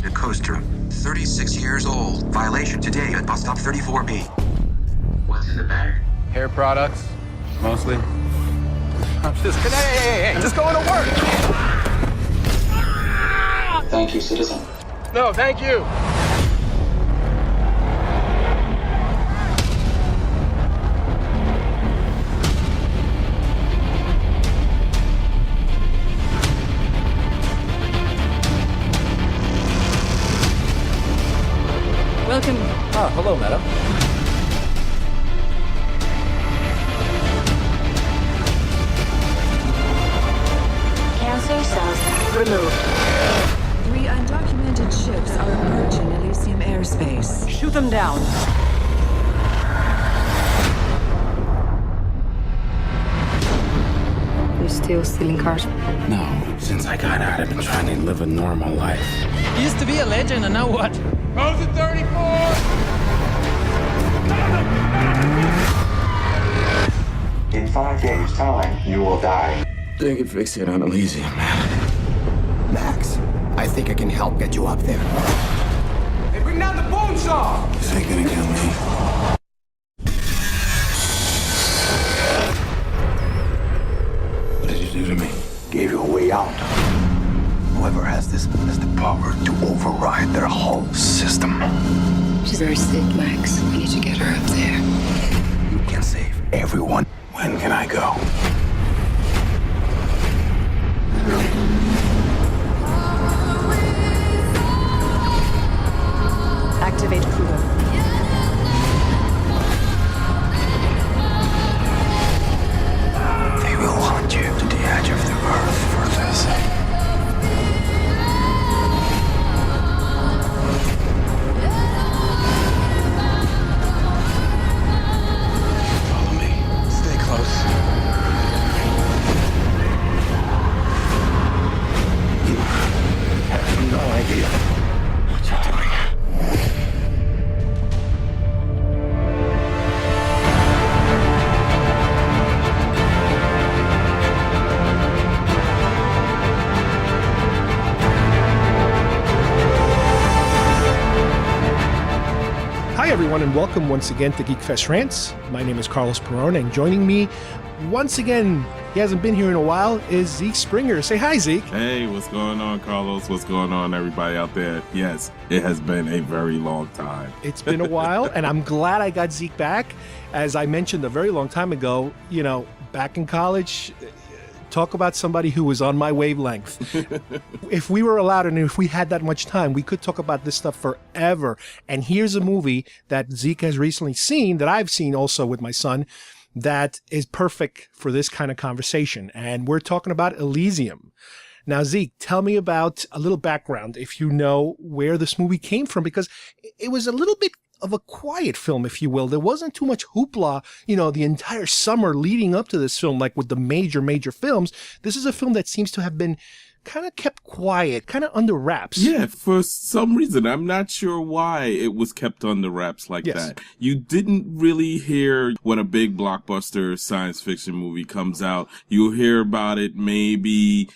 The coaster, 36 years old. Violation today at bus stop 34B. What's in the bag? Hair products, mostly. I'm just kidding. Hey, just going to work. Thank you, citizen. No, thank you. Welcome. Ah, hello, madam. Cancer cells removed. 3 undocumented ships are approaching Elysium airspace. Shoot them down. You still stealing cars? No, since I got out, I've been trying to live a normal life. Used to be a legend, and now what? Goes to 34! In 5 days' time, you will die. They can fix it on Elysium, man. Max, I think I can help get you up there. Hey, bring down the boom saw! This ain't gonna kill me. What did you do to me? Gave you a way out. Whoever has this has the power to override their whole system. She's very sick, Max. We need to get her up there. You can save everyone. When can I go? Activate Kruger. They will hunt you to the edge of the earth for this. Follow me. Stay close. You have no idea what you're doing. Hi, everyone, and welcome once again to Geekfest Rants. My name is Carlos Perron, and joining me once again, he hasn't been here in a while, is Zeke Springer. Say hi, Zeke. Hey, what's going on, Carlos? What's going on, everybody out there? Yes, it has been a very long time. It's been a while, and I'm glad I got Zeke back. As I mentioned a very long time ago, back in college, talk about somebody who was on my wavelength. If we were allowed and if we had that much time, we could talk about this stuff forever. And here's a movie that Zeke has recently seen, that I've seen also with my son, that is perfect for this kind of conversation. And we're talking about Elysium. Now, Zeke, tell me about a little background, if you know where this movie came from, because it was a little bit of a quiet film, if you will. There wasn't too much hoopla, the entire summer leading up to this film, like with the major films. This is a film that seems to have been kind of kept quiet, kind of under wraps. Yeah, for some reason. I'm not sure why it was kept under wraps like that. You didn't really hear when a big blockbuster science fiction movie comes out. You'll hear about it maybe,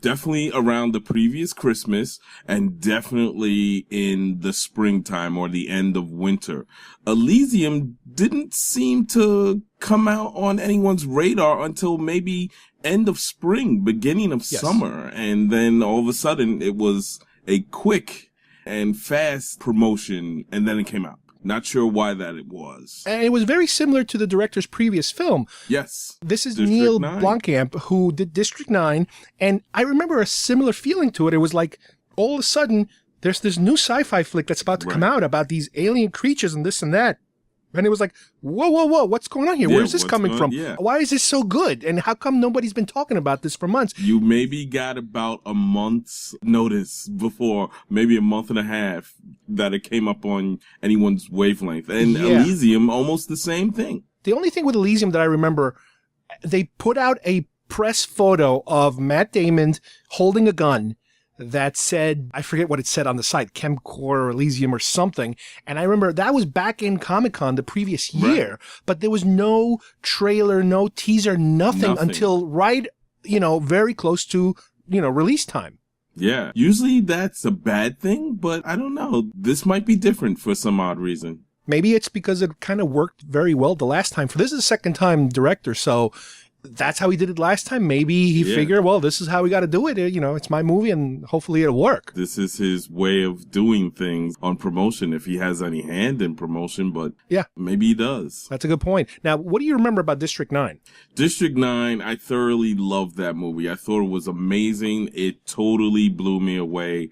definitely around the previous Christmas and definitely in the springtime or the end of winter. Elysium didn't seem to come out on anyone's radar until maybe end of spring, beginning of summer. And then all of a sudden it was a quick and fast promotion, and then it came out. Not sure why that it was. And it was very similar to the director's previous film. Yes. This is District Neil 9. Blomkamp, who did District 9, and I remember a similar feeling to it. It was like, all of a sudden, there's this new sci-fi flick that's about to come out about these alien creatures and this and that. And it was like, whoa, what's going on here? Yeah, Where's this coming from? Yeah. Why is this so good? And how come nobody's been talking about this for months? You maybe got about a month's notice before, maybe a month and a half, that it came up on anyone's wavelength. And Elysium, almost the same thing. The only thing with Elysium that I remember, they put out a press photo of Matt Damon holding a gun that said, I forget what it said on the site, Chemcore Elysium or something. And I remember that was back in Comic-Con the previous year, but there was no trailer, no teaser, nothing until very close to, release time. Yeah. Usually that's a bad thing, but I don't know. This might be different for some odd reason. Maybe it's because it kind of worked very well the last time. For this is a second time director, so that's how he did it last time. Maybe he figured, well, this is how we got to do it. You know, it's my movie and hopefully it'll work. This is his way of doing things on promotion, if he has any hand in promotion, but yeah, maybe he does. That's a good point. Now, what do you remember about District 9? District 9, I thoroughly loved that movie. I thought it was amazing. It totally blew me away.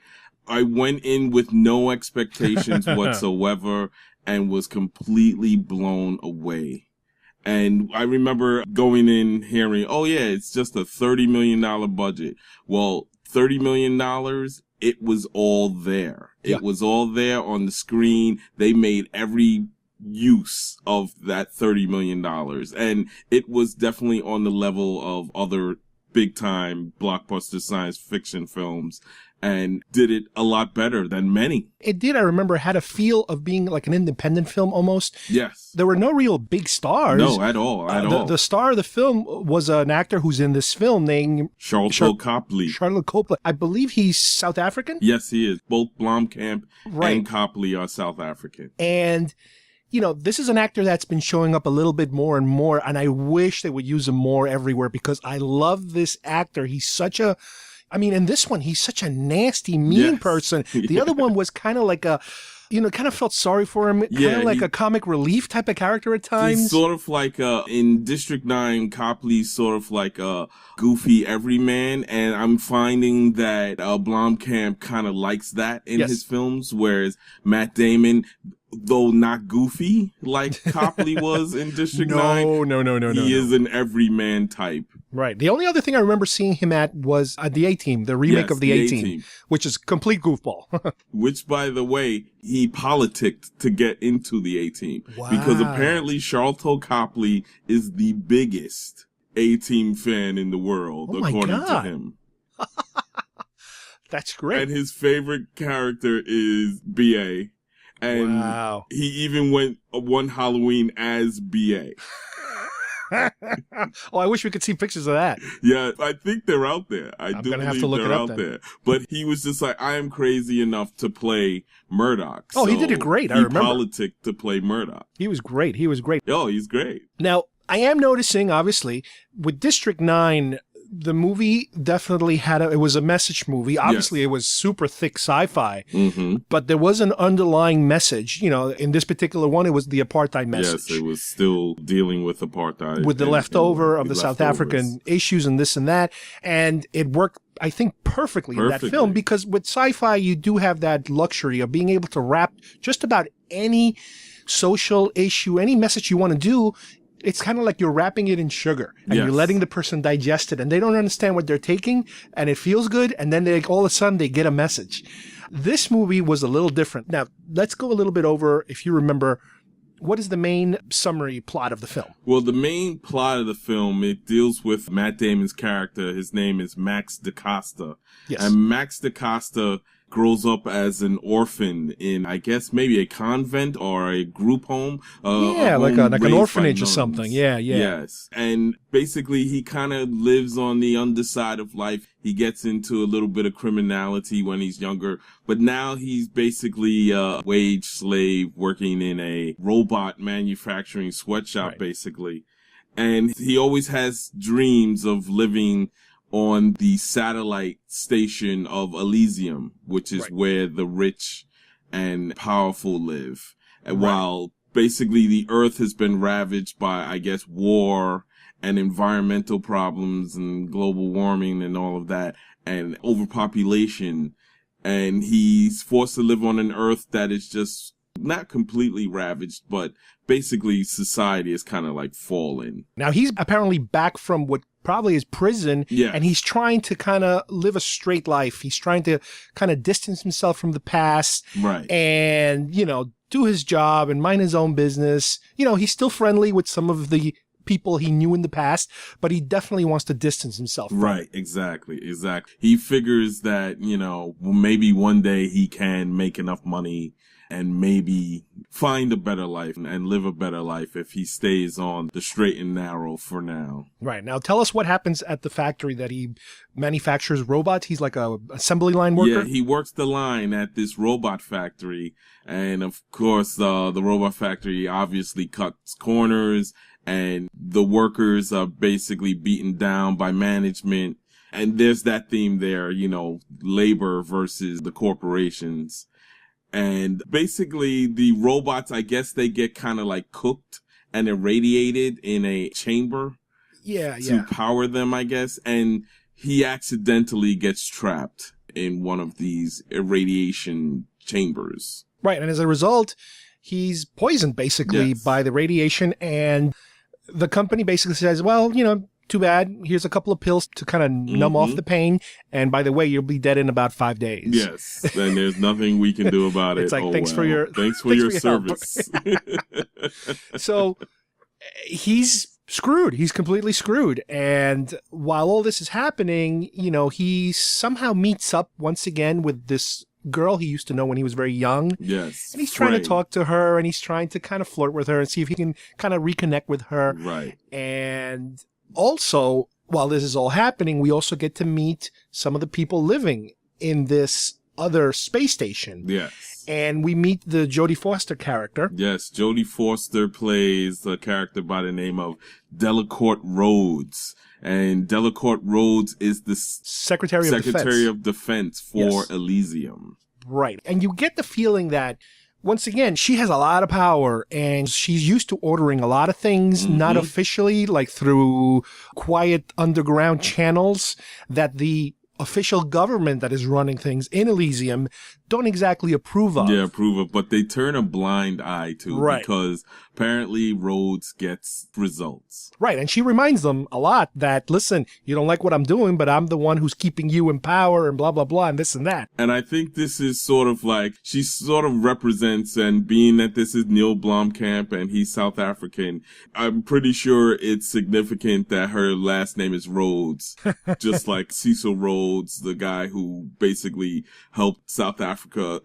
I went in with no expectations whatsoever and was completely blown away. And I remember going in hearing, oh yeah, it's just a $30 million budget. Well, $30 million, it was all there. Yeah. It was all there on the screen. They made every use of that $30 million. And it was definitely on the level of other big time blockbuster science fiction films, and did it a lot better than many. It did, I remember, had a feel of being like an independent film almost. Yes. There were no real big stars. No, at all. The star of the film was an actor who's in this film named Charlton Copley. Charlotte Copley. I believe he's South African? Yes, he is. Both Blomkamp and Copley are South African. And you know, this is an actor that's been showing up a little bit more and more, and I wish they would use him more everywhere because I love this actor. He's such a, I mean, in this one, he's such a nasty, mean person. The other one was kind of like a, you know, kind of felt sorry for him, kind of like a comic relief type of character at times. He's sort of like, in District 9, Copley's sort of like a goofy everyman, and I'm finding that Blomkamp kind of likes that in his films, whereas Matt Damon, though not goofy like Copley was in District 9. No. He is an everyman type. Right. The only other thing I remember seeing him at was the A-Team, the remake of the A-Team, which is complete goofball. Which, by the way, he politicked to get into the A-Team. Wow. Because apparently Charlton Copley is the biggest A-Team fan in the world, according to him. That's great. And his favorite character is B.A. And he even went one Halloween as B.A. Oh, I wish we could see pictures of that. Yeah, I think they're out there. I'm going to have to look it up there. But he was just like, I am crazy enough to play Murdoch. Oh, he did it great. I remember. He politicked to play Murdoch. He was great. Oh, he's great. Now, I am noticing, obviously, with District 9, the movie definitely it was a message movie. Obviously, It was super thick sci-fi, but there was an underlying message. You know, in this particular one, it was the apartheid message. Yes, it was still dealing with apartheid. With the leftover of the South African issues and this and that. And it worked, I think, perfectly in that film, because with sci-fi, you do have that luxury of being able to wrap just about any social issue, any message you want to do. It's kind of like you're wrapping it in sugar and you're letting the person digest it, and they don't understand what they're taking, and it feels good, and then all of a sudden they get a message. This movie was a little different. Now, let's go a little bit over, if you remember, what is the main summary plot of the film? Well, the main plot of the film, it deals with Matt Damon's character. His name is Max DaCosta. Yes. And Max DaCosta grows up as an orphan in, I guess, maybe a convent or a group home. Like an orphanage or something. Yeah. Yes. And basically, he kind of lives on the underside of life. He gets into a little bit of criminality when he's younger, but now he's basically a wage slave working in a robot manufacturing sweatshop, basically. And he always has dreams of living on the satellite station of Elysium, which is where the rich and powerful live. And while basically the Earth has been ravaged by, I guess, war and environmental problems and global warming and all of that, and overpopulation, and he's forced to live on an Earth that is just not completely ravaged, but basically society is kind of like fallen. Now, he's apparently back from what probably is prison, and he's trying to kind of live a straight life. He's trying to kind of distance himself from the past, and, you know, do his job and mind his own business. You know, he's still friendly with some of the people he knew in the past, but he definitely wants to distance himself from it. Exactly. He figures that, you know, maybe one day he can make enough money and maybe find a better life and live a better life if he stays on the straight and narrow for now. Right. Now tell us what happens at the factory that he manufactures robots. He's like a assembly line worker. Yeah, he works the line at this robot factory. And of course, the robot factory obviously cuts corners, and the workers are basically beaten down by management. And there's that theme there, you know, labor versus the corporations. And basically the robots, I guess they get kind of like cooked and irradiated in a chamber to power them, I guess. And he accidentally gets trapped in one of these irradiation chambers. Right. And as a result, he's poisoned basically by the radiation. And the company basically says, well, you know, too bad. Here's a couple of pills to kind of numb off the pain. And by the way, you'll be dead in about 5 days. Yes. And there's nothing we can do about it. It's like, thanks for your service. So he's screwed. He's completely screwed. And while all this is happening, you know, he somehow meets up once again with this girl he used to know when he was very young. Yes. And he's trying to talk to her, and he's trying to kind of flirt with her and see if he can kind of reconnect with her. Right. And also, while this is all happening, we also get to meet some of the people living in this other space station. Yes. And we meet the Jodie Foster character. Yes, Jodie Foster plays a character by the name of Delacourt Rhodes. And Delacourt Rhodes is the Secretary of Defense for Elysium. Right. And you get the feeling that, once again, she has a lot of power, and she's used to ordering a lot of things, not officially, like through quiet underground channels that the official government that is running things in Elysium don't exactly approve of. Yeah, approve of, but they turn a blind eye to because apparently Rhodes gets results. Right, and she reminds them a lot that, listen, you don't like what I'm doing, but I'm the one who's keeping you in power and blah, blah, blah, and this and that. And I think this is sort of like, she sort of represents, and being that this is Neil Blomkamp and he's South African, I'm pretty sure it's significant that her last name is Rhodes, just like Cecil Rhodes, the guy who basically helped South Africa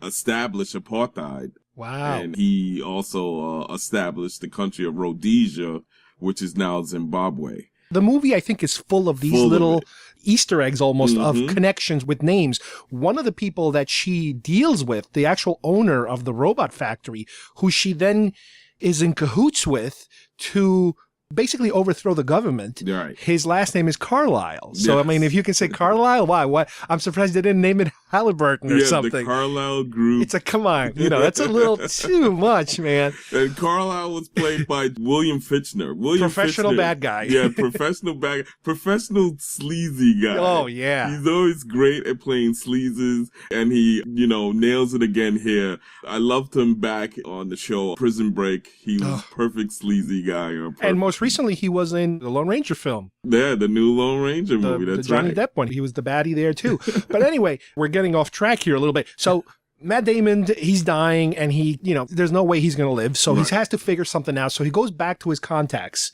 establish apartheid. Wow. And he also established the country of Rhodesia, which is now Zimbabwe. The movie, I think, is full of these little Easter eggs almost of connections with names. One of the people that she deals with, the actual owner of the robot factory, who she then is in cahoots with to basically overthrow the government. Right. His last name is Carlisle. So, I mean, if you can say Carlisle, why? What? I'm surprised they didn't name it Halliburton or something. The Carlisle Group. It's a, come on, you know, that's a little too much, man. And Carlisle was played by William Fichtner. Professional bad guy. Yeah, professional sleazy guy. Oh, yeah. He's always great at playing sleazes, and he, you know, nails it again here. I loved him back on the show Prison Break. He was perfect sleazy guy. And most recently, he was in the Lone Ranger film. Yeah, the new Lone Ranger movie. That's the Johnny Depp one. He was the baddie there, too. But anyway, we're getting off track here a little bit. So Matt Damon, he's dying, and he, you know, there's no way he's going to live. So he has to figure something out. So he goes back to his contacts,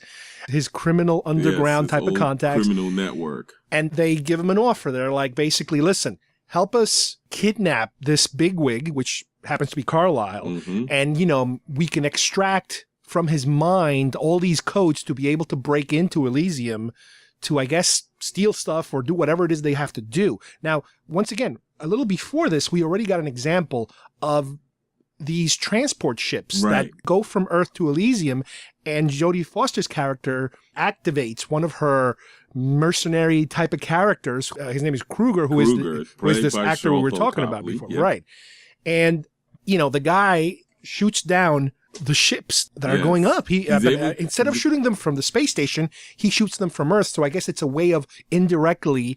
his criminal underground type of contacts. Criminal network. And they give him an offer. They're like, basically, listen, help us kidnap this bigwig, which happens to be Carlisle. And, you know, we can extract from his mind all these codes to be able to break into Elysium to, I guess, steal stuff or do whatever it is they have to do. Now, once again, a little before this, we already got an example of these transport ships that go from Earth to Elysium, and Jodie Foster's character activates one of her mercenary type of characters. His name is Kruger, who is this actor we were talking about before. Right. And, you know, the guy shoots down the ships that are going up. He instead of shooting them from the space station, he shoots them from Earth. So I guess it's a way of indirectly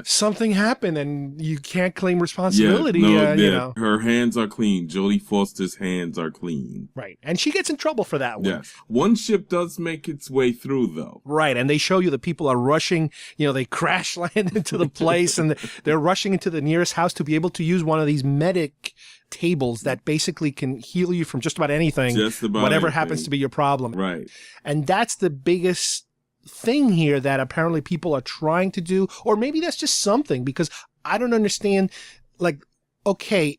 something happened and you can't claim responsibility. You know. Her hands are clean. Jodie Foster's hands are clean. Right. And she gets in trouble for that one. Yes. One ship does make its way through, though. Right. And they show you the people are rushing, you know, they crash land into the place and they're rushing into the nearest house to be able to use one of these medic tables that basically can heal you from just about anything, whatever happens to be your problem. Right. And that's the biggest thing here that apparently people are trying to do, or maybe that's just something, because I don't understand, like, okay,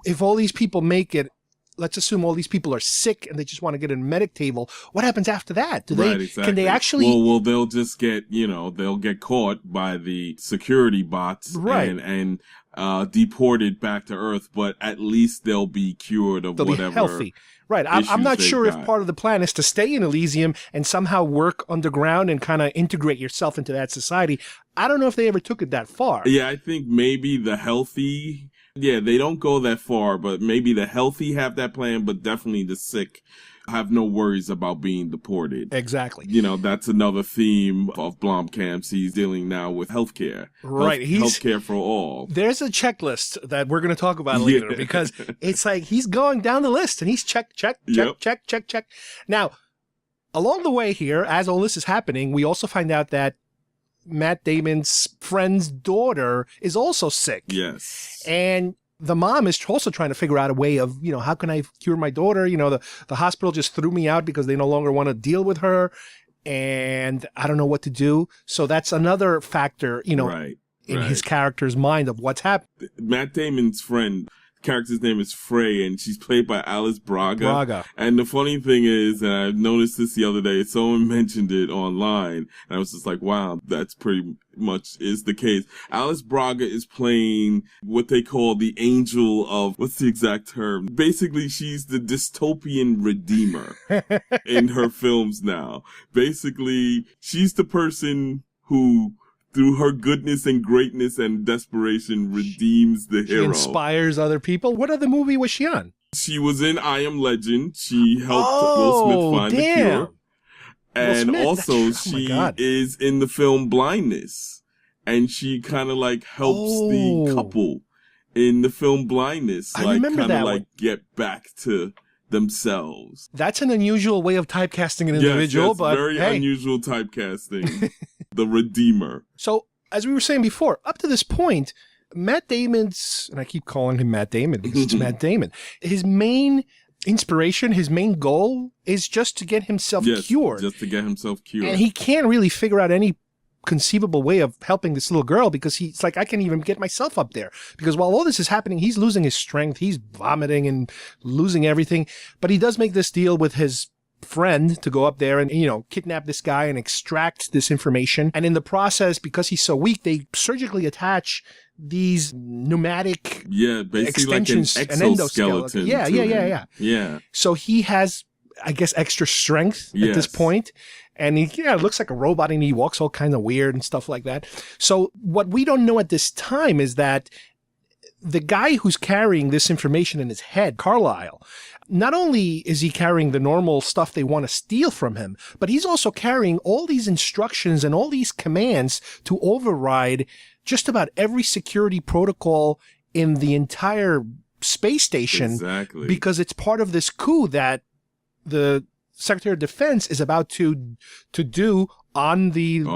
if all these people make it, let's assume all these people are sick and they just want to get in a medic table. What happens after that? Can they actually? Well, they'll just get, they'll get caught by the security bots, right, and deported back to Earth. But at least they'll be cured of whatever. Be healthy. Right. I'm not sure if part of the plan is to stay in Elysium and somehow work underground and kind of integrate yourself into that society. I don't know if they ever took it that far. Yeah, I think maybe the healthy. Yeah, they don't go that far, but maybe the healthy have that plan, but definitely the sick have no worries about being deported. Exactly. That's another theme of Blomkamp. He's dealing now with healthcare. Right. Healthcare for all. There's a checklist that we're going to talk about later because it's like he's going down the list and he's check. Now, along the way here, as all this is happening, we also find out that Matt Damon's friend's daughter is also sick. Yes. And the mom is also trying to figure out a way of, how can I cure my daughter? The hospital just threw me out because they no longer want to deal with her. And I don't know what to do. So that's another factor, in his character's mind of what's happened. Matt Damon's friend, character's name is Frey, and she's played by Alice Braga. And the funny thing is, and I noticed this the other day, someone mentioned it online, and I was just like, wow, that's pretty much is the case. Alice Braga is playing what they call the angel of, what's the exact term? Basically, she's the dystopian redeemer in her films now. Basically, she's the person who, through her goodness and greatness and desperation, redeems the hero. She inspires other people. What other movie was she on? She was in I Am Legend. She helped Will Smith find the cure. And also, she is in the film Blindness. And she kind of helps the couple in the film Blindness. I remember that get back to themselves. That's an unusual way of typecasting an individual, yes, but very unusual typecasting. The Redeemer. So, as we were saying before, up to this point, Matt Damon's, and I keep calling him Matt Damon because it's Matt Damon, his main inspiration, his main goal is just to get himself cured. Just to get himself cured. And he can't really figure out any conceivable way of helping this little girl because he's like, I can't even get myself up there. Because while all this is happening, he's losing his strength, he's vomiting and losing everything. But he does make this deal with his friend to go up there and, kidnap this guy and extract this information. And in the process, because he's so weak, they surgically attach these pneumatic extensions like an and exoskeleton. Yeah. So he has, I guess, extra strength at this point. And he looks like a robot and he walks all kind of weird and stuff like that. So what we don't know at this time is that the guy who's carrying this information in his head, Carlisle, not only is he carrying the normal stuff they want to steal from him, but he's also carrying all these instructions and all these commands to override just about every security protocol in the entire space station. Exactly. Because it's part of this coup that the Secretary of Defense is about to do on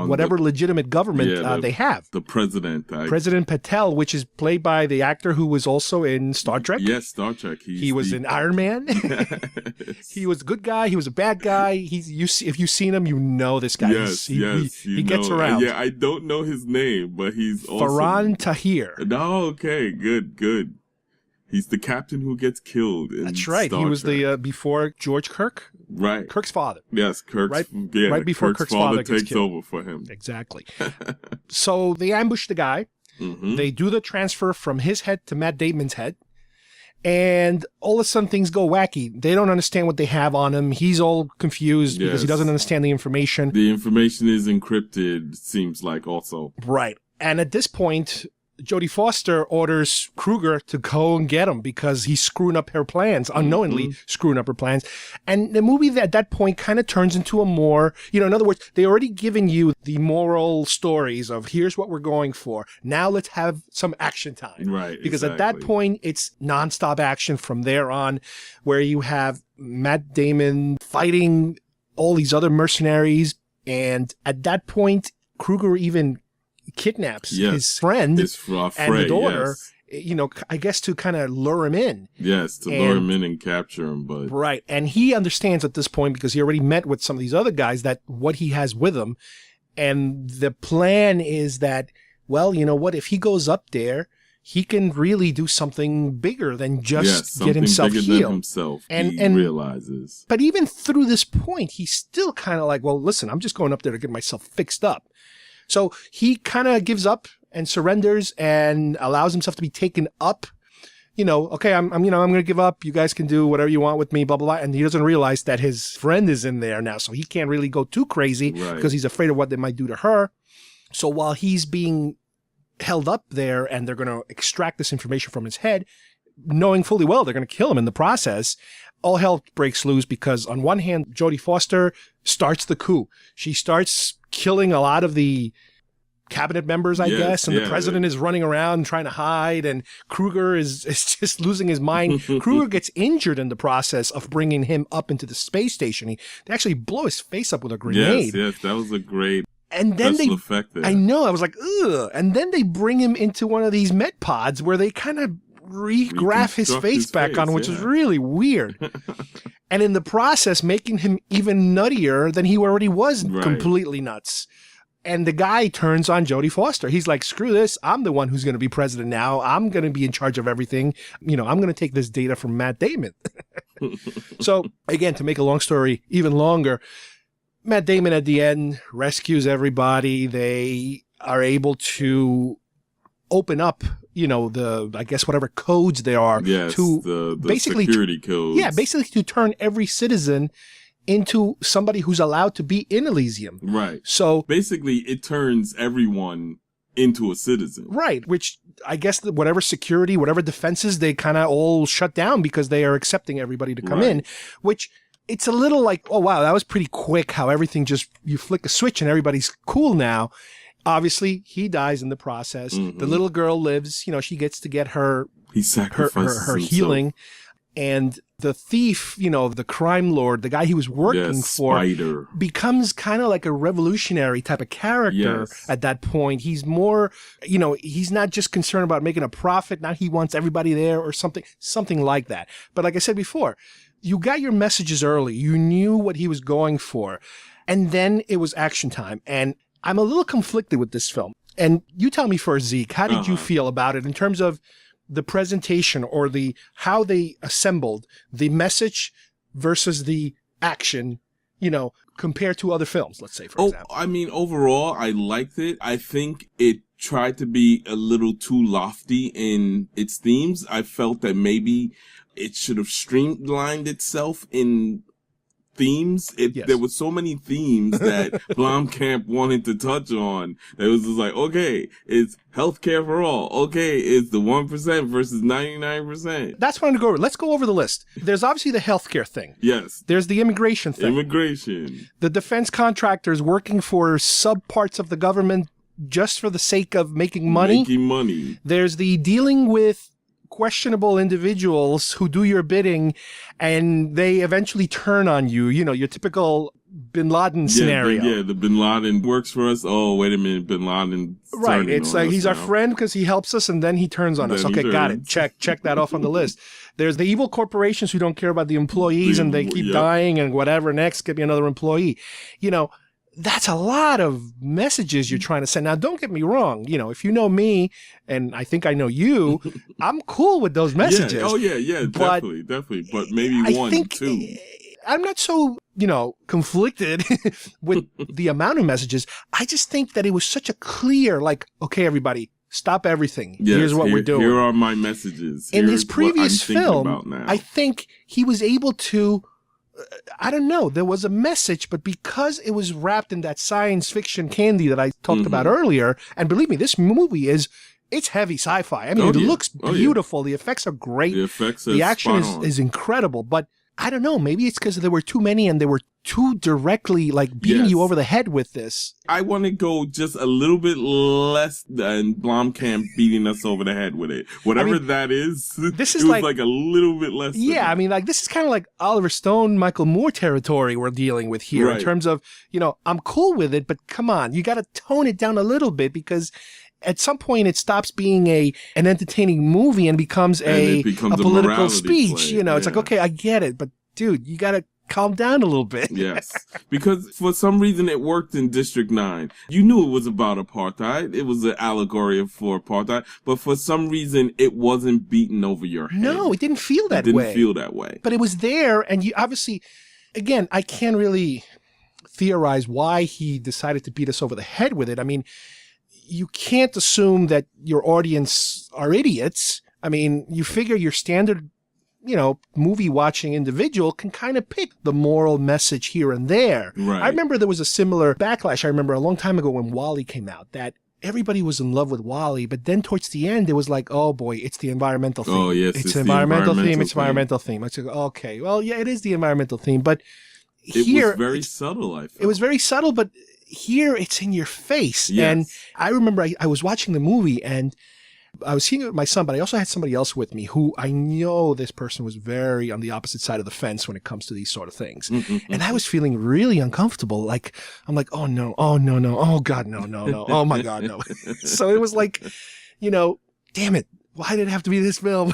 whatever legitimate government they have. The president. President Patel, which is played by the actor who was also in Star Trek. Yes, Star Trek. He was in Iron Man. Yes. He was a good guy. He was a bad guy. If you've seen him, you know this guy. He gets around. Yeah, I don't know his name, but he's awesome. Farhan Tahir. Oh, okay. Good. He's the captain who gets killed in That's right. Star he was Trek. the before George Kirk. Right. Kirk's father. Yes, right before Kirk's father takes over for him. Exactly. So they ambush the guy. Mm-hmm. They do the transfer from his head to Matt Damon's head. And all of a sudden things go wacky. They don't understand what they have on him. He's all confused because he doesn't understand the information. The information is encrypted, seems like also. Right. And at this point, Jodie Foster orders Kruger to go and get him because he's screwing up her plans, unknowingly screwing up her plans. And the movie at that point kind of turns into a more, in other words, they already given you the moral stories of here's what we're going for. Now let's have some action time. Right. Because at that point, it's nonstop action from there on, where you have Matt Damon fighting all these other mercenaries. And at that point, Kruger even kidnaps his friend and the daughter, I guess to kind of lure him in. Yes, to lure him in and capture him. But right. And he understands at this point, because he already met with some of these other guys, that what he has with him. And the plan is that, well, you know what, if he goes up there, he can really do something bigger than just get himself bigger healed. Than himself, and he realizes. But even through this point, he's still kind of like, well, listen, I'm just going up there to get myself fixed up. So he kind of gives up and surrenders and allows himself to be taken up. Okay, I'm going to give up. You guys can do whatever you want with me, blah, blah, blah. And he doesn't realize that his friend is in there now. So he can't really go too crazy because he's afraid of what they might do to her. So while he's being held up there and they're going to extract this information from his head, knowing fully well they're going to kill him in the process, all hell breaks loose because on one hand, Jodie Foster starts the coup. She starts killing a lot of the cabinet members, I guess, and the president is running around trying to hide, and Kruger is just losing his mind. Kruger gets injured in the process of bringing him up into the space station. They actually blow his face up with a grenade. Yes, that was a great and then special effect there. I know, I was like, ugh. And then they bring him into one of these med pods where they kind of regraph his face back on, which is really weird. And in the process, making him even nuttier than he already was, completely nuts. And the guy turns on Jodie Foster. He's like, screw this. I'm the one who's going to be president now. I'm going to be in charge of everything. I'm going to take this data from Matt Damon. So, again, to make a long story even longer, Matt Damon at the end rescues everybody. They are able to open up, I guess whatever codes there are to the basically security codes. Yeah, basically to turn every citizen into somebody who's allowed to be in Elysium. Right. So basically it turns everyone into a citizen. Right. Which I guess whatever security, whatever defenses, they kind of all shut down because they are accepting everybody to come in, which it's a little like, oh, wow, that was pretty quick how everything just, you flick a switch and everybody's cool now. Obviously, he dies in the process. The little girl lives, she gets to get her, he sacrifices her healing. And the thief, the crime lord, the guy he was working for, Spider, becomes kind of like a revolutionary type of character at that point. He's more, he's not just concerned about making a profit. Now he wants everybody there or something like that. But like I said before, you got your messages early. You knew what he was going for. And then it was action time. And I'm a little conflicted with this film. And you tell me first, Zeke, how did you feel about it in terms of the presentation or how they assembled the message versus the action, compared to other films, let's say, for example? I mean, overall, I liked it. I think it tried to be a little too lofty in its themes. I felt that maybe it should have streamlined itself in themes. There were so many themes that Blomkamp wanted to touch on. It was just like, okay, it's healthcare for all. Okay, it's the 1% versus 99%. That's what I'm going to go over. Let's go over the list. There's obviously the healthcare thing. Yes. There's the immigration thing. Immigration. The defense contractors working for subparts of the government just for the sake of making money. There's the dealing with questionable individuals who do your bidding and they eventually turn on you, your typical Bin Laden scenario. Yeah, the Bin Laden works for us. Oh, wait a minute, Bin Laden. Right. It's like he's our friend because he helps us and then he turns on us. Okay, got it. Check that off on the list. There's the evil corporations who don't care about the employees and they keep dying and whatever. Next, get me another employee. That's a lot of messages you're trying to send. Now, don't get me wrong. If you know me, and I think I know you, I'm cool with those messages. Yeah. Oh, yeah, definitely. But maybe two. I'm not so, conflicted with the amount of messages. I just think that it was such a clear, like, okay, everybody, stop everything. Yes, here's what we're doing. Here are my messages. In his previous film, I think he was able to, I don't know, there was a message, but because it was wrapped in that science fiction candy that I talked about earlier, and believe me, this movie it's heavy sci-fi. I mean, it looks beautiful. The effects are great. The action is incredible, but I don't know, maybe it's because there were too many and they were too directly beating you over the head with this. I want to go just a little bit less than Blomkamp beating us over the head with it. Whatever that is, this is it was like a little bit less. Yeah, I mean, this is kind of like Oliver Stone, Michael Moore territory we're dealing with here in terms of, I'm cool with it, but come on, you got to tone it down a little bit because at some point it stops being an entertaining movie and becomes a political speech. It's like, okay, I get it, but dude, you got to calm down a little bit. Yes, because for some reason it worked in District 9. You knew it was about apartheid. It was an allegory for apartheid, but for some reason it wasn't beaten over your head. No, it didn't feel that way. It didn't feel that way. But it was there, and you obviously, again, I can't really theorize why he decided to beat us over the head with it. I mean, you can't assume that your audience are idiots. I mean, you figure your standard, movie watching individual can kind of pick the moral message here and there. Right. I remember there was a similar backlash. I remember a long time ago when WALL-E came out that everybody was in love with WALL-E, but then towards the end, it was like, oh boy, it's the environmental theme. Oh, yes. It's the environmental theme. It's environmental theme. I said, okay, well, yeah, it is the environmental theme, but here. It was very subtle, I felt. It was very subtle, but here it's in your face. Yes. And I remember I was watching the movie and I was seeing it with my son, but I also had somebody else with me who I know this person was very on the opposite side of the fence when it comes to these sort of things. And I was feeling really uncomfortable. Like, I'm like, oh no, oh God, no, oh my God, no. So it was like, damn it. Why did it have to be this film?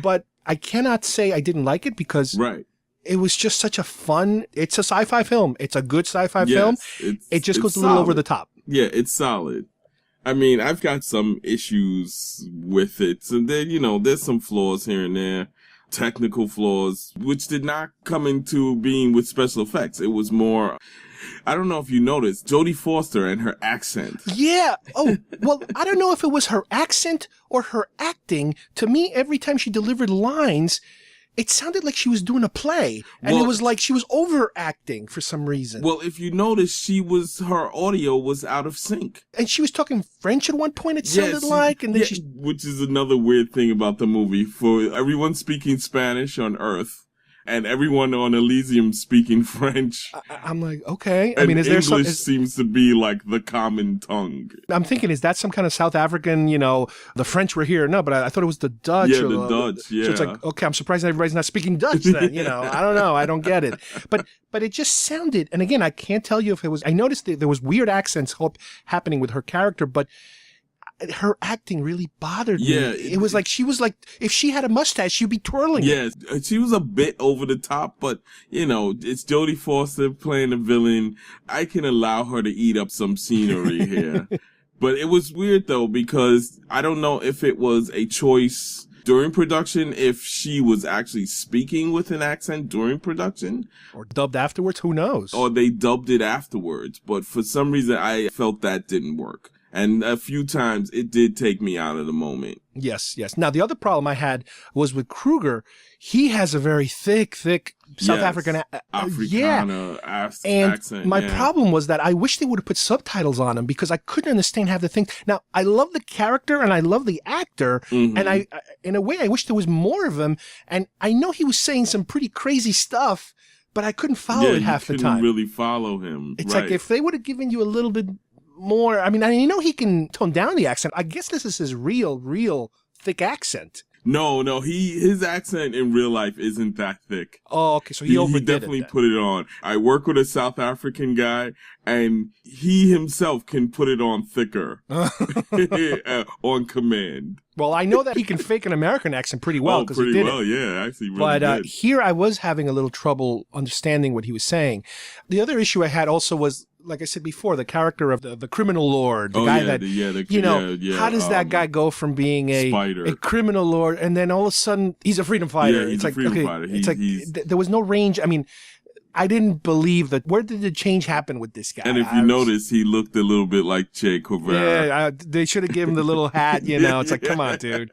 But I cannot say I didn't like it because it was just such a fun, it's a sci-fi film. It's a good sci-fi film. It just goes a little over the top. Yeah, it's solid. I mean, I've got some issues with it. And then, there's some flaws here and there. Technical flaws, which did not come into being with special effects. It was more, I don't know if you noticed, Jodie Foster and her accent. Yeah. Oh, well, I don't know if it was her accent or her acting. To me, every time she delivered lines, it sounded like she was doing a play. And it was like she was overacting for some reason. Well, if you notice, her audio was out of sync. And she was talking French at one point, it sounded like. And then which is another weird thing about the movie. For everyone speaking Spanish on Earth, and everyone on Elysium speaking French. I'm like, okay. I mean, is there English seems to be like the common tongue. I'm thinking, is that some kind of South African, the French were here? No, but I thought it was the Dutch. Yeah, the Dutch, yeah. So it's like, okay, I'm surprised everybody's not speaking Dutch then, I don't know. I don't get it. But it just sounded, and again, I can't tell you if it was, I noticed that there was weird accents happening with her character, but her acting really bothered me. Yeah, it was like she was like, if she had a mustache, she'd be twirling it. Yeah, she was a bit over the top, but it's Jodie Foster playing the villain. I can allow her to eat up some scenery here. But it was weird though, because I don't know if it was a choice during production, if she was actually speaking with an accent during production. Or dubbed afterwards, who knows? Or they dubbed it afterwards. But for some reason, I felt that didn't work. And a few times it did take me out of the moment. Yes. Now, the other problem I had was with Kruger. He has a very thick South African Afrikaner accent. My problem was that I wish they would have put subtitles on him because I couldn't understand half the things. Now, I love the character and I love the actor. And I, in a way, I wish there was more of him. And I know he was saying some pretty crazy stuff, but I couldn't follow it half the time. You couldn't really follow him. It's like if they would have given you a little bit more, I mean, he can tone down the accent. I guess this is his real thick accent. No, his accent in real life isn't that thick. Oh, okay, so he overdid it. He definitely put it on. I work with a South African guy, and he himself can put it on thicker on command. Well, I know that he can fake an American accent pretty well because he did it. Yeah, actually really But good. Here I was having a little trouble understanding what he was saying. The other issue I had also was, like I said before, the character of the criminal lord, the guy how does that guy go from being a criminal lord and then all of a sudden he's a freedom fighter? Yeah, he's a freedom fighter. There was no range. I mean, I didn't believe that. Where did the change happen with this guy? And if you notice, he looked a little bit like Che Guevara. Yeah, they should have given him the little hat, It's like, come on, dude.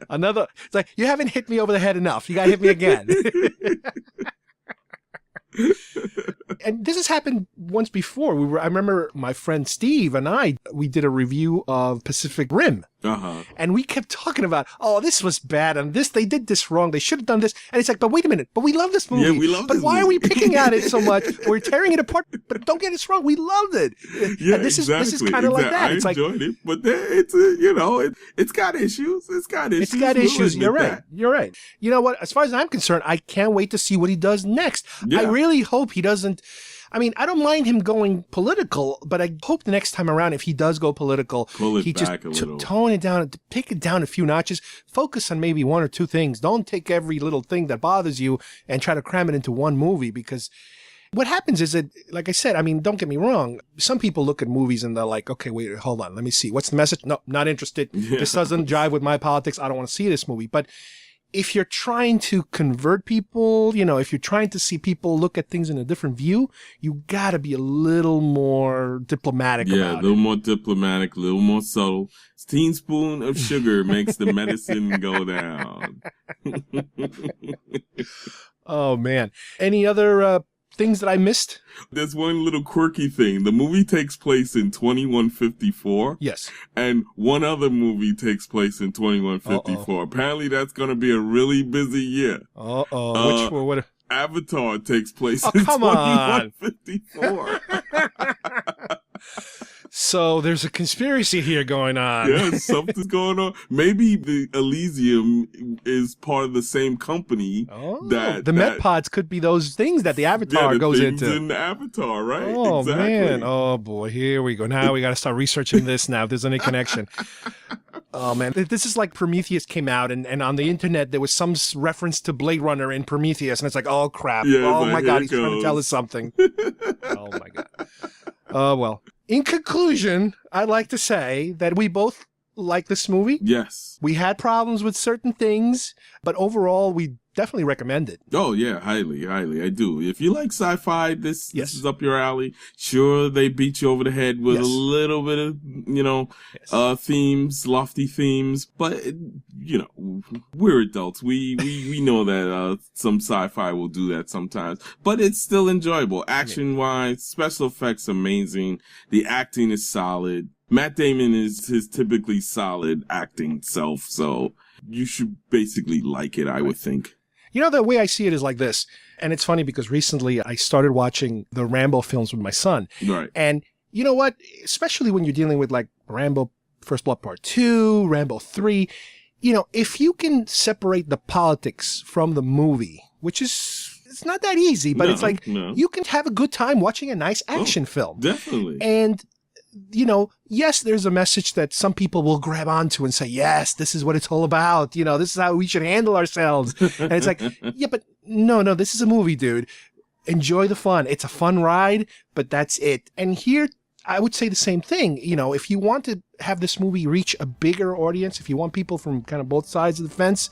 It's like, you haven't hit me over the head enough. You got to hit me again. And this has happened once before. I remember my friend Steve and we did a review of Pacific Rim. And we kept talking about, this was bad, and they did this wrong. They should have done this. And it's like, but wait a minute, but we love this movie. Yeah, we love but this why movie. are we picking at it so much? We're tearing it apart, but don't get us wrong, we loved it. Yeah, and this is kind of like that. I enjoyed it, but it's it's got issues. It's got issues. You're right. You're right. You know what? As far as I'm concerned, I can't wait to see what he does next. Yeah. I really hope he doesn't. I mean, I don't mind him going political, but I hope the next time around, if he does go political, he just tone it down, take it down a few notches, focus on maybe one or two things. Don't take every little thing that bothers you and try to cram it into one movie, because what happens is that, like I said, I mean, don't get me wrong. Some people look at movies and they're like, okay, wait, hold on. Let me see. What's the message? No, not interested. Yeah. This doesn't jive with my politics. I don't want to see this movie. But if you're trying to convert people, you know, if you're trying to see people look at things in a different view, you got to be a little more diplomatic about it. Yeah, a little more diplomatic, a little more subtle. A teaspoon of sugar makes the medicine go down. Oh, man. Any other things that I missed? There's one little quirky thing. The movie takes place in 2154. Yes. And one other movie takes place in 2154. Uh-oh. Apparently that's going to be a really busy year. Uh-oh. Which one? What? Avatar takes place in 2154. So there's a conspiracy here going on. Yeah, something's going on. Maybe the Elysium is part of the same company. The Metpods could be those things that the Avatar goes into. In the Avatar, right? Oh, exactly. Man. Oh, boy. Here we go. Now we got to start researching this now, if there's any connection. Oh, man. This is like Prometheus came out, and on the internet, there was some reference to Blade Runner in Prometheus, and it's like, oh, crap. Yeah, oh, like, my God. He's trying to tell us something. Oh, my God. Oh, well. In conclusion, I'd like to say that we both like this movie. Yes. We had problems with certain things, but overall, we definitely recommend it. Oh, yeah, highly, highly. I do. If you like sci-fi, this is up your alley. Sure, they beat you over the head with a little bit of, themes, lofty themes, but, we're adults. We know that some sci-fi will do that sometimes, but it's still enjoyable. Action-wise, special effects amazing. The acting is solid. Matt Damon is his typically solid acting self, so you should basically like it, I would think. You know, the way I see it is like this. And it's funny because recently I started watching the Rambo films with my son. Right. And you know what? Especially when you're dealing with like Rambo First Blood Part 2, Rambo 3, if you can separate the politics from the movie, which is, it's not that easy, but it's like you can have a good time watching a nice action film. Definitely. And yes, there's a message that some people will grab onto and say, yes, this is what it's all about. This is how we should handle ourselves. And it's like, yeah, but no, this is a movie, dude. Enjoy the fun. It's a fun ride, but that's it. And here, I would say the same thing. If you want to have this movie reach a bigger audience, if you want people from kind of both sides of the fence,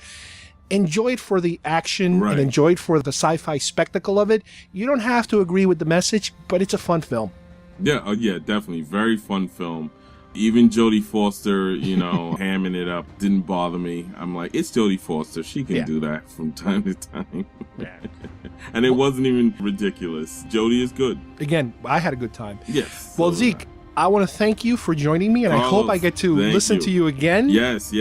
enjoy it for the action and enjoy it for the sci-fi spectacle of it. You don't have to agree with the message, but it's a fun film. Yeah, definitely. Very fun film. Even Jodie Foster, hamming it up didn't bother me. I'm like, it's Jodie Foster. She can do that from time to time. Yeah. And it wasn't even ridiculous. Jodie is good. Again, I had a good time. Yes. Well, Zeke, I want to thank you for joining me, and I hope I get to listen to you again. Yes.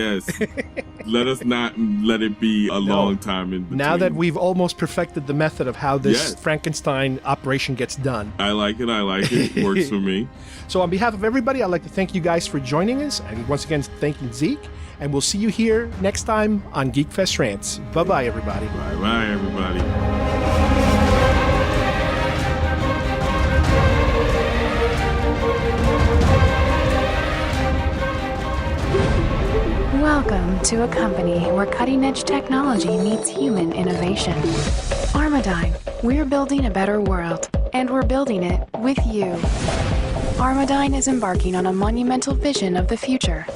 Let us not let it be a long time in between. Now that we've almost perfected the method of how this Frankenstein operation gets done. I like it. Works for me. So on behalf of everybody, I'd like to thank you guys for joining us. And once again, thanking Zeke. And we'll see you here next time on Geekfest Rants. Bye-bye, everybody. Bye-bye, everybody. Welcome to a company where cutting-edge technology meets human innovation. Armadyne, we're building a better world, and we're building it with you. Armadyne is embarking on a monumental vision of the future.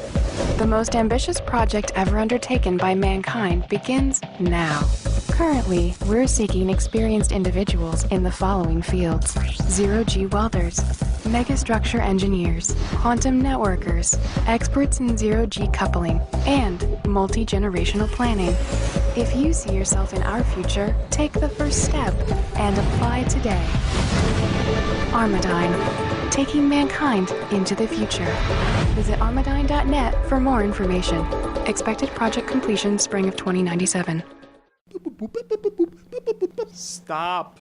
The most ambitious project ever undertaken by mankind begins now. Currently, we're seeking experienced individuals in the following fields: zero-G welders, megastructure engineers, quantum networkers, experts in zero-G coupling, and multi-generational planning. If you see yourself in our future, take the first step and apply today. Armadyne, taking mankind into the future. Visit armadyne.net for more information. Expected project completion spring of 2097. Stop.